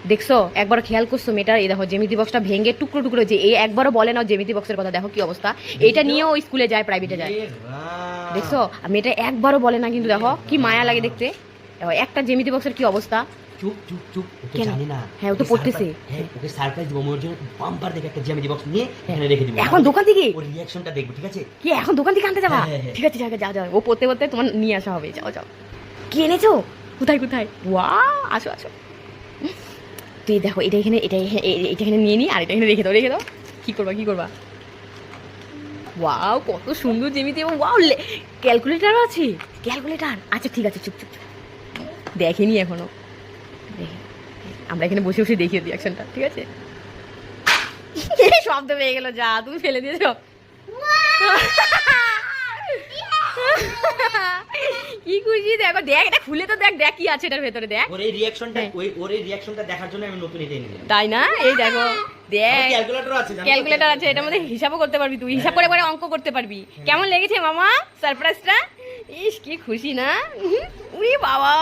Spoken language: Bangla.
দেখছো একবার খেয়াল করছো মেয়েটা, এই দেখো জ্যামিতি বক্সটা ভেঙে টুকরো টুকরো যে, এই একবারও বলে না জ্যামিতি বক্সের কথা, দেখো কি অবস্থা। এইটা নিয়েও ওই স্কুলে যায়, প্রাইভেটে যায়, দেখছো। আর মেয়েটা একবারও বলে না, কিন্তু দেখো কি মায়া লাগে দেখতে। দেখো একটা জ্যামিতি বক্সের কি অবস্থা। চুপ চুপ চুপ, ও তো জানে না। হ্যাঁ ও তো পড়তেছে। হ্যাঁ ওকে সারপ্রাইজ দিব, ওর জন্য বাম্পার দেখে একটা জ্যামিতি বক্স নিয়ে এখানে রেখে দিব। এখন দোকান থেকে ওর রিঅ্যাকশনটা দেখব, ঠিক আছে? কি এখন দোকান থেকে আনতে যাবা? হ্যাঁ। ঠিক আছে যাও যাও, ও পড়তে পড়তে তোমার নিয়ে আসা হবে, যাও যাও। কি এনেছো? কোথায় কোথায়? ওয়াও, আসো আসো। তুই দেখো এটা এখানে, এটা এখানে নিয়ে নি, আর এটা এখানে রেখে দাও। কি করবা? ওয়াও কত সুন্দর জ্যামিতি, এবং ওয়াও ক্যালকুলেটারও আছে। ক্যালকুলেটার, আচ্ছা ঠিক আছে, চুপ দেখেনি এখনো। আমরা এখানে বসে বসে দেখি রিয়াকশনটা, ঠিক আছে? শব্দ পেয়ে গেল, যা তুমি ফেলে দিয়েছো। কি খুশি, দেখো দেখ, এটা খুলে তো দেখ কি আছে এটার ভেতরে, দেখ। ওর এই রিঅ্যাকশনটা দেখার জন্য আমি নতুন এটা নিলাম। তাই না? এই দেখো দেখ, ক্যালকুলেটর আছে, এটার মধ্যে হিসাবও করতে পারবি, তুই হিসাব করে করে অঙ্ক করতে পারবি। কেমন লেগেছে মামা সারপ্রাইজটা? ইস কি খুশি না, উরি বাবা।